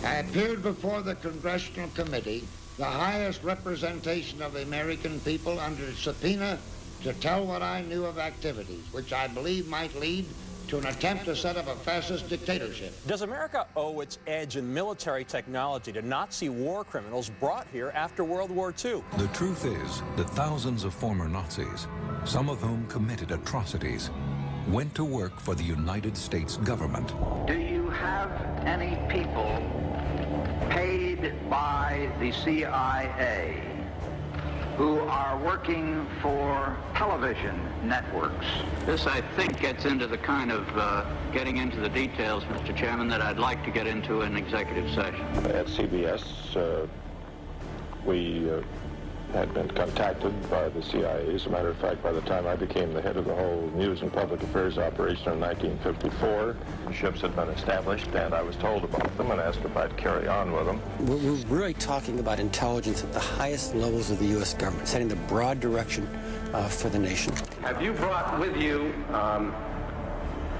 I appeared before the Congressional Committee, the highest representation of the American people, under subpoena to tell what I knew of activities which I believe might lead to an attempt to set up a fascist dictatorship. Does America owe its edge in military technology to Nazi war criminals brought here after World War II? The truth is that thousands of former Nazis, some of whom committed atrocities, went to work for the United States government. Do you have any people paid by the CIA who are working for television networks? This, I think, gets into the kind of getting into the details, Mr. Chairman, that I'd like to get into in executive session. At CBS, we had been contacted by the CIA. As a matter of fact, by the time I became the head of the whole news and public affairs operation in 1954, ships had been established, and I was told about them and asked if I'd carry on with them. We're really talking about intelligence at the highest levels of the U.S. government, setting the broad direction for the nation. Have you brought with you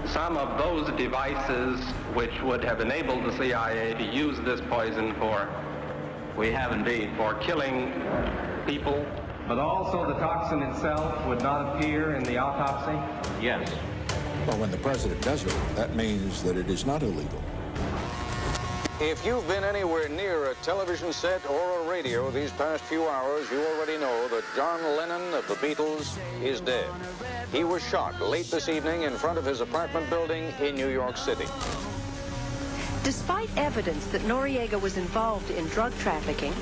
some of those devices which would have enabled the CIA to use this poison for, We have indeed, for killing people? But also the toxin itself would not appear in the autopsy? Yes. Well, when the president does it, that means that it is not illegal. If you've been anywhere near a television set or a radio these past few hours, you already know that John Lennon of the Beatles is dead. He was shot late this evening in front of his apartment building in New York City. Despite evidence that Noriega was involved in drug trafficking,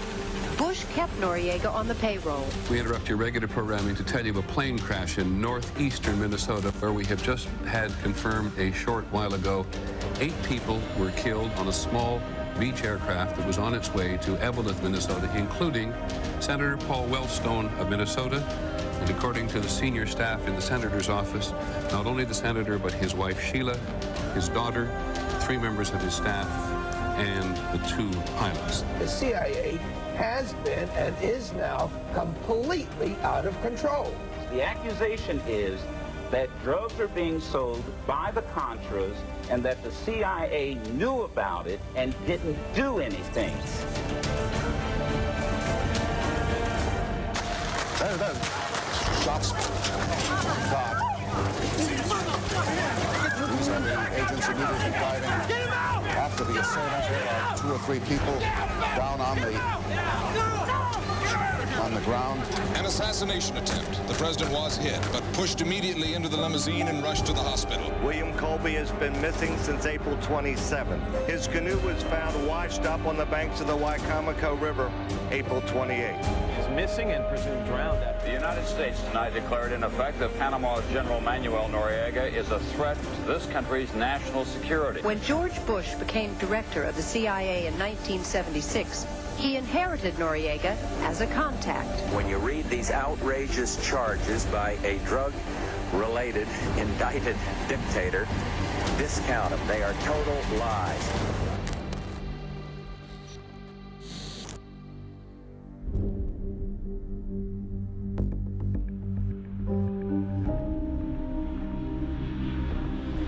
Bush kept Noriega on the payroll. We interrupt your regular programming to tell you of a plane crash in northeastern Minnesota, where we have just had confirmed a short while ago 8 people were killed on a small Beech aircraft that was on its way to Eveleth, Minnesota, including Senator Paul Wellstone of Minnesota. And according to the senior staff in the senator's office, not only the senator, but his wife Sheila, his daughter, 3 members of his staff, and the 2 pilots. The CIA has been and is now completely out of control. The accusation is that drugs are being sold by the Contras and that the CIA knew about it and didn't do anything. Shots. These are the agents immediately driving after the assailant. There are 2 or 3 people down on the ground. An assassination attempt. The president was hit, but pushed immediately into the limousine and rushed to the hospital. William Colby has been missing since April 27th. His canoe was found washed up on the banks of the Wicomico River April 28th. He's missing and presumed drowned. The United States tonight declared in effect that Panama's General Manuel Noriega is a threat to this country's national security. When George Bush became director of the CIA in 1976, he inherited Noriega as a contact. When you read these outrageous charges by a drug-related, indicted dictator, discount them. They are total lies.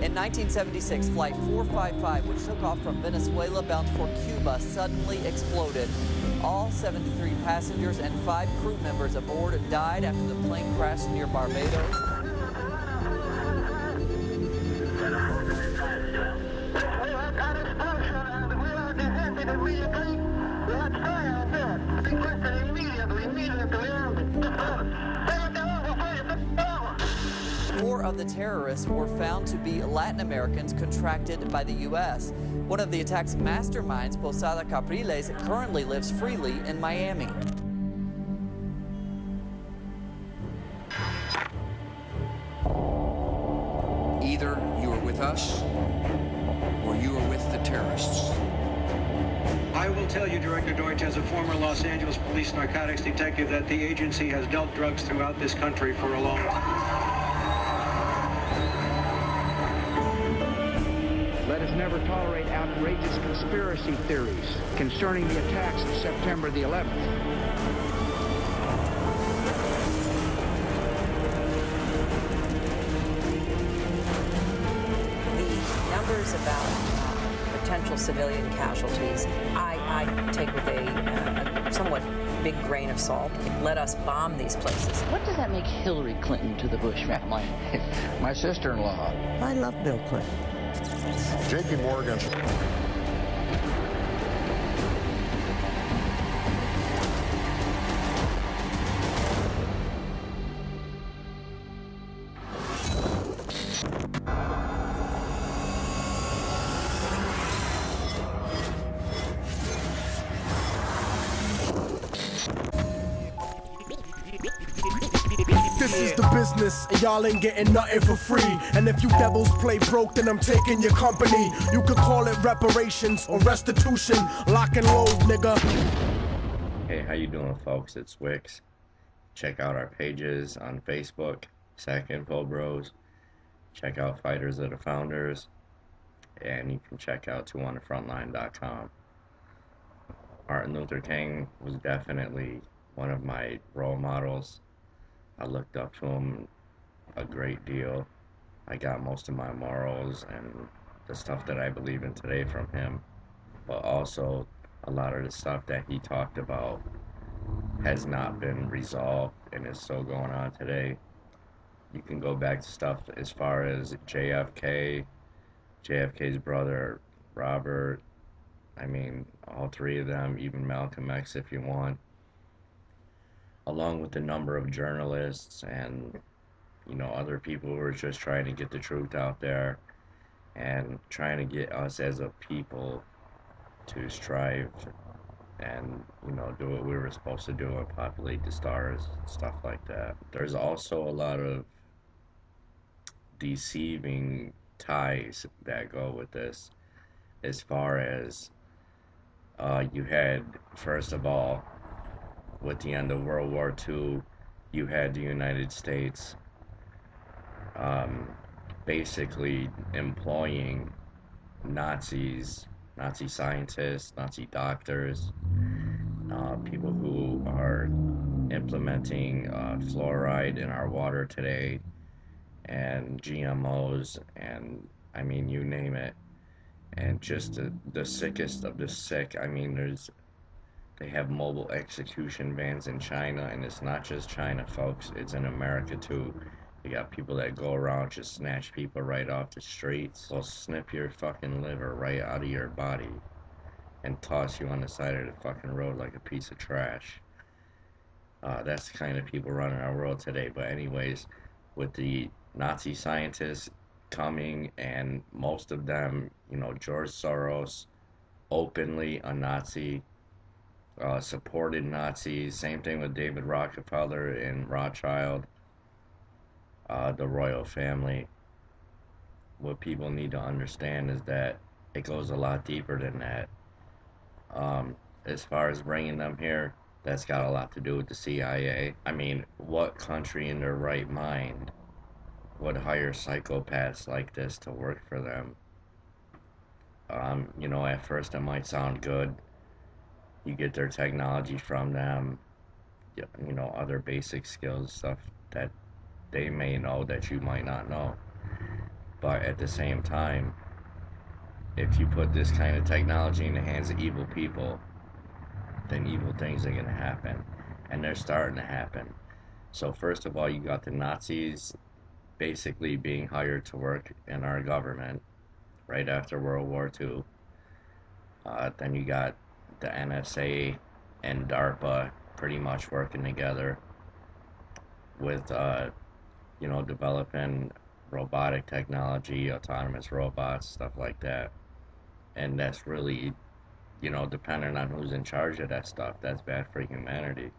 In 1976, Flight 455, which took off from Venezuela bound for Cuba, suddenly exploded. All 73 passengers and 5 crew members aboard died after the plane crashed near Barbados. Four of the terrorists were found to be Latin Americans contracted by the U.S. One of the attack's masterminds, Posada Capriles, currently lives freely in Miami. Either you are with us or you are with the terrorists. I will tell you, Director Deutsch, as a former Los Angeles police narcotics detective, that the agency has dealt drugs throughout this country for a long time. Let us never tolerate outrageous conspiracy theories concerning the attacks of September the 11th. The numbers about potential civilian casualties, I take with a somewhat big grain of salt. Let us bomb these places. What does that make Hillary Clinton to the Bush family? My sister-in-law. I love Bill Clinton. J.P. Morgan. This is the business, and y'all ain't getting nothing for free. And if you devils play broke, then I'm taking your company. You could call it reparations or restitution. Lock and load, nigga. Hey, how you doing, folks? It's Wixx. Check out our pages on Facebook, Sacramento Info-Bros. Check out Fighters of the Founders. And you can check out 2onthefrontline.com. Martin Luther King was definitely one of my role models. I looked up to him a great deal. I got most of my morals and the stuff that I believe in today from him. But also, a lot of the stuff that he talked about has not been resolved and is still going on today. You can go back to stuff as far as JFK, JFK's brother, Robert, I mean, all three of them, even Malcolm X if you want. Along with the number of journalists and, you know, other people who are just trying to get the truth out there and trying to get us as a people to strive and, you know, do what we were supposed to do and populate the stars, stuff like that. There's also a lot of deceiving ties that go with this, as far as you had, first of all, with the end of World War II, you had the United States basically employing Nazis, Nazi scientists, Nazi doctors, people who are implementing fluoride in our water today, and GMOs, and I mean, you name it. And just the sickest of the sick. I mean, they have mobile execution vans in China, and it's not just China, folks. It's in America, too. You got people that go around, just snatch people right off the streets. They'll snip your fucking liver right out of your body and toss you on the side of the fucking road like a piece of trash. That's the kind of people running our world today. But anyways, with the Nazi scientists coming, and most of them, you know, George Soros, openly a Nazi, supported Nazis. Same thing with David Rockefeller and Rothschild, the royal family. What people need to understand is that it goes a lot deeper than that. As far as bringing them here, that's got a lot to do with the CIA. I mean, what country in their right mind would hire psychopaths like this to work for them? You know, at first it might sound good. You get their technology from them, you know, other basic skills, stuff that they may know that you might not know. But at the same time, if you put this kind of technology in the hands of evil people, then evil things are going to happen. And they're starting to happen. So first of all, you got the Nazis basically being hired to work in our government right after World War II. Then you got the NSA and DARPA pretty much working together with, you know, developing robotic technology, autonomous robots, stuff like that. And that's really, you know, depending on who's in charge of that stuff, that's bad for humanity.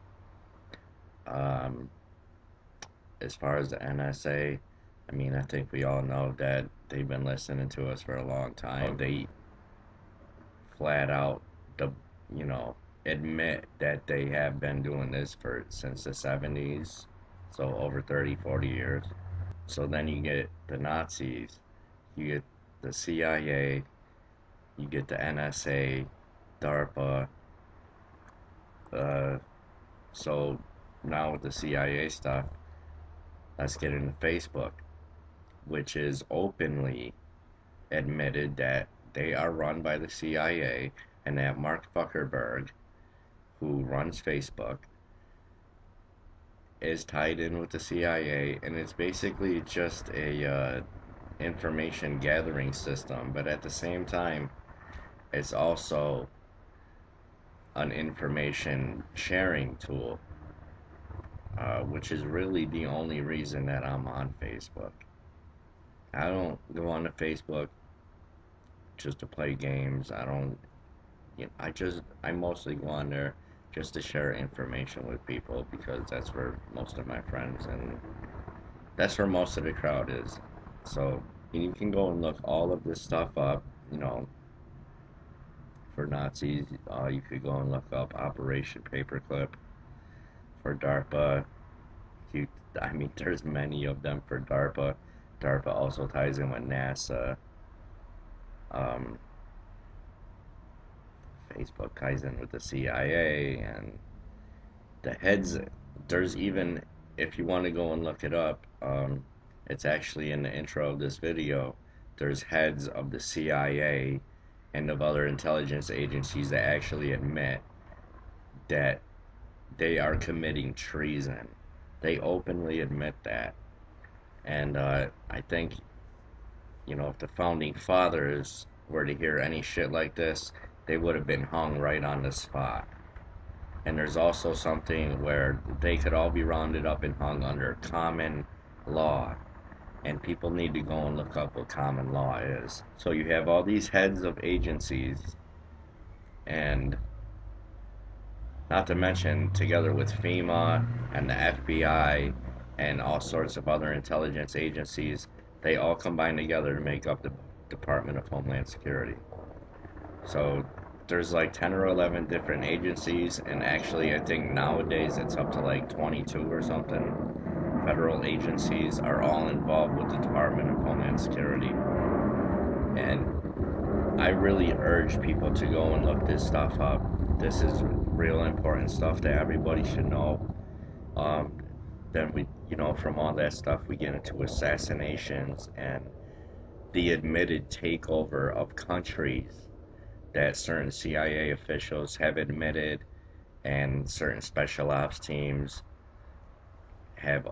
As far as the NSA, I mean, I think we all know that they've been listening to us for a long time. They flat out, you know, admit that they have been doing this since the 70s, so over 30, 40 years. So then you get the Nazis, you get the CIA, you get the NSA, DARPA. So now with the CIA stuff, let's get into Facebook, which is openly admitted that They are run by the CIA, and they have Mark Zuckerberg, who runs Facebook, is tied in with the CIA, and it's basically just a information gathering system, but at the same time, it's also an information sharing tool, which is really the only reason that I'm on Facebook. I don't go on to Facebook just to play games. I mostly go on there just to share information with people, because that's where most of my friends and that's where most of the crowd is. So you can go and look all of this stuff up, for Nazis. You could go and look up Operation Paperclip for DARPA. There's many of them for DARPA. DARPA also ties in with NASA. Facebook ties in with the CIA, and the heads. There's even, if you want to go and look it up, it's actually in the intro of this video. There's heads of the CIA and of other intelligence agencies that actually admit that they are committing treason. They openly admit that. And I think, if the founding fathers were to hear any shit like this, they would have been hung right on the spot. And there's also something where they could all be rounded up and hung under common law. And people need to go and look up what common law is. So you have all these heads of agencies, and not to mention, together with FEMA and the FBI and all sorts of other intelligence agencies, they all combine together to make up the Department of Homeland Security. So there's like 10 or 11 different agencies, and actually I think nowadays it's up to like 22 or something. Federal agencies are all involved with the Department of Homeland Security. And I really urge people to go and look this stuff up. This is real important stuff that everybody should know. Then we, from all that stuff, we get into assassinations and the admitted takeover of countries that certain CIA officials have admitted, and certain special ops teams have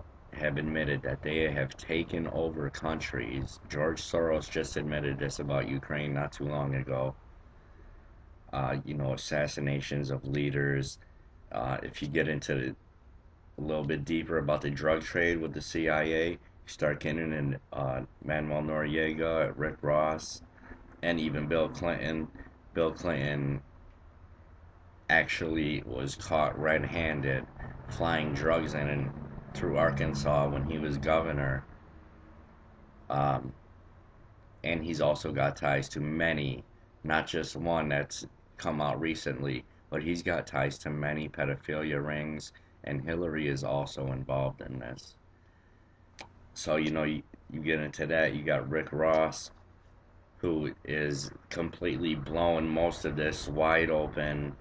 admitted that they have taken over countries. George Soros just admitted this about Ukraine not too long ago. Assassinations of leaders. If you get into a little bit deeper about the drug trade with the CIA, you start getting in Manuel Noriega, Rick Ross, and even Bill Clinton. Bill Clinton actually was caught red-handed flying drugs in and through Arkansas when he was governor. And he's also got ties to many, not just one that's come out recently, but he's got ties to many pedophilia rings, and Hillary is also involved in this. So, you get into that. You got Rick Ross, who is completely blowing most of this wide open.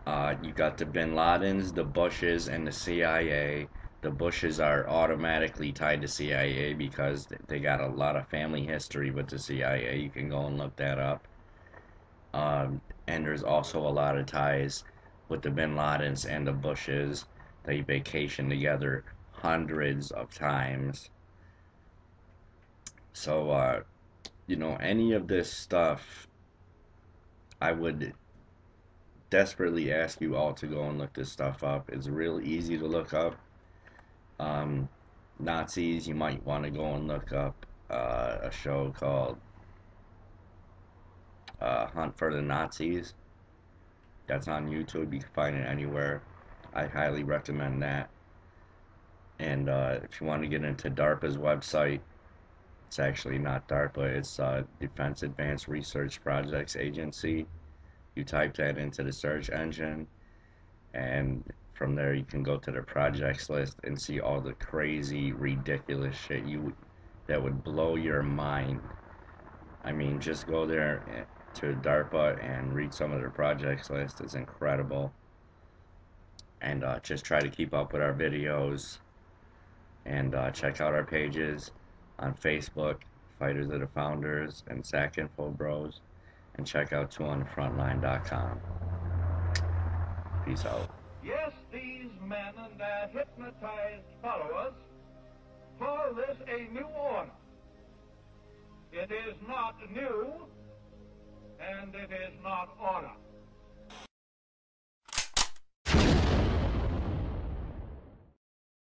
You got the Bin Ladens, the Bushes, and the CIA. The Bushes are automatically tied to CIA because they got a lot of family history with the CIA. You can go and look that up. And there's also a lot of ties with the Bin Ladens and the Bushes. They vacation together hundreds of times. So, any of this stuff, I would desperately ask you all to go and look this stuff up. It's real easy to look up. Nazis, you might want to go and look up a show called Hunt for the Nazis. That's on YouTube. You can find it anywhere. I highly recommend that. And if you want to get into DARPA's website, it's actually not DARPA, it's Defense Advanced Research Projects Agency. You type that into the search engine, and from there you can go to the projects list and see all the crazy, ridiculous shit that would blow your mind. Just go there to DARPA and read some of their projects list. It's incredible. And just try to keep up with our videos, and check out our pages on Facebook, Fighters of the Founders, and Sac Info Bros. and check out twoonthefrontline.com. Peace out. Yes, these men and their hypnotized followers call this a new order. It is not new, and it is not order.